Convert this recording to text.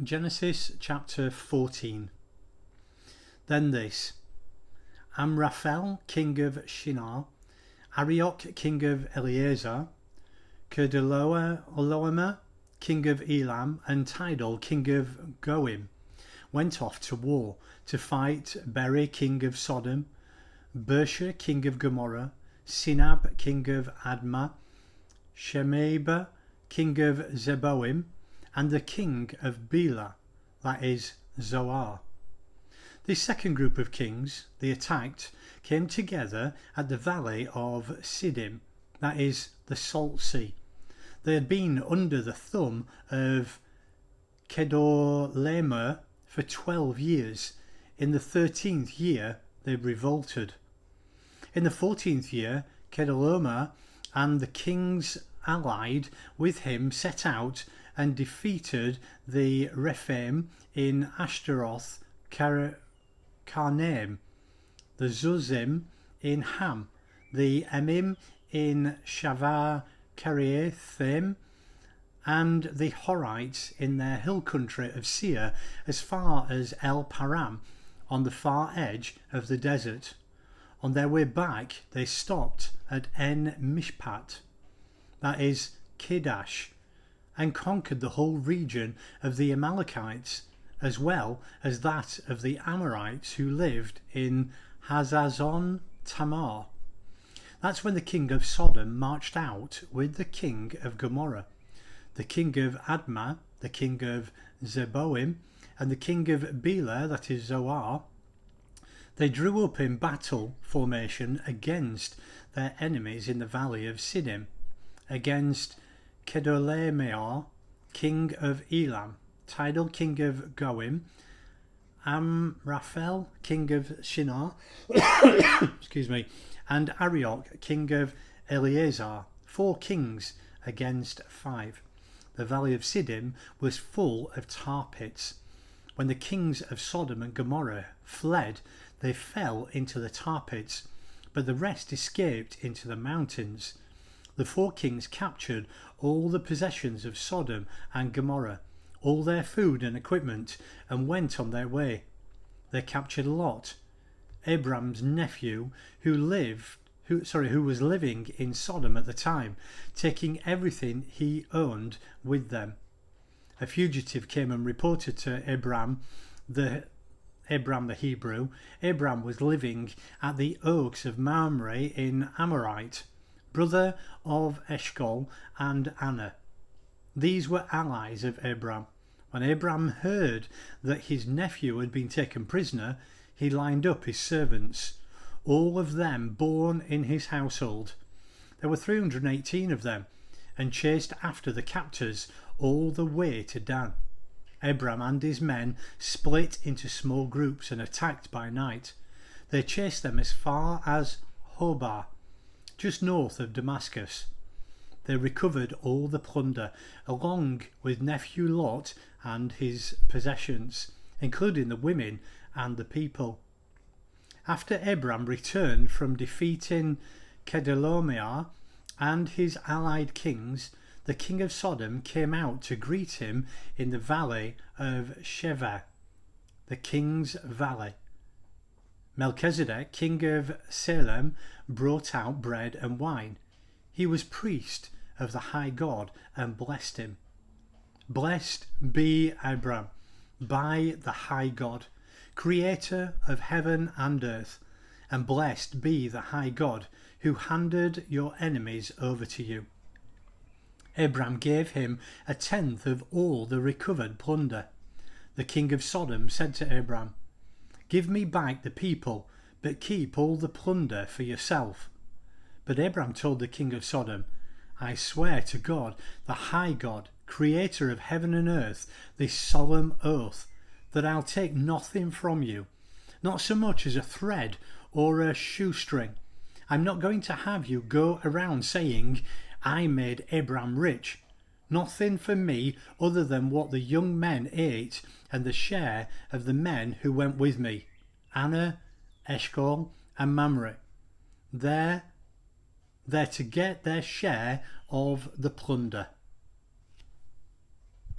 Genesis chapter 14. Then this: Amraphel, king of Shinar, Arioch, king of Eleazar, Kedorlaomer, king of Elam, and Tidal, king of Goim, went off to war to fight Beri, king of Sodom, Bersha, king of Gomorrah, Sinab, king of Admah, Shemeba, king of Zeboim, and the king of Bela, that is Zoar. This second group of kings, the attacked, came together at the valley of Siddim, that is the Salt Sea. They had been under the thumb of Kedorlaomer for 12 years. In the 13th year they revolted. In the 14th year, Kedorlaomer and the kings allied with him set out and defeated the Rephaim in Ashtaroth Karnaim, the Zuzim in Ham, the Emim in Shavar Kiriathaim, and the Horites in their hill country of Seir as far as El Param on the far edge of the desert. On their way back they stopped at En Mishpat, that is Kedash, and conquered the whole region of the Amalekites, as well as that of the Amorites who lived in Hazazon Tamar. That's when the king of Sodom marched out with the king of Gomorrah, the king of Admah, the king of Zeboim, and the king of Bela, that is Zoar. They drew up in battle formation against their enemies in the valley of Siddim, against Kedorlaomer, king of Elam, Tidal, king of Goim, Amraphel, king of Shinar, excuse me, and Arioch, king of Eleazar, 4 kings against 5. The valley of Siddim was full of tar pits. When the kings of Sodom and Gomorrah fled, they fell into the tar pits, but the rest escaped into the mountains. The 4 kings captured all the possessions of Sodom and Gomorrah, all their food and equipment, and went on their way. They captured Lot, Abram's nephew, who was living in Sodom at the time, taking everything he owned with them. A fugitive came and reported to Abram the Hebrew. Abram was living at the oaks of Mamre in Amorite, brother of Eshcol and Anna. These were allies of Abram. When Abram heard that his nephew had been taken prisoner, he lined up his servants, all of them born in his household. There were 318 of them, and chased after the captors all the way to Dan. Abram and his men split into small groups and attacked by night. They chased them as far as Hobah, just north of Damascus. They recovered all the plunder, along with nephew Lot and his possessions, including the women and the people. After Abram returned from defeating Kedorlaomer and his allied kings, the king of Sodom came out to greet him in the valley of Sheva, the king's valley. Melchizedek, king of Salem, brought out bread and wine. He was priest of the high God and blessed him. Blessed be Abram by the high God, creator of heaven and earth, and blessed be the high God who handed your enemies over to you. Abram gave him 1/10 of all the recovered plunder. The king of Sodom said to Abram, "Give me back the people, but keep all the plunder for yourself." But Abram told the king of Sodom, "I swear to God, the high God, creator of heaven and earth, this solemn oath, that I'll take nothing from you, not so much as a thread or a shoestring. I'm not going to have you go around saying, 'I made Abram rich.' Nothing for me other than what the young men ate and the share of the men who went with me, Anna, Eshcol, and Mamre. They're to get their share of the plunder."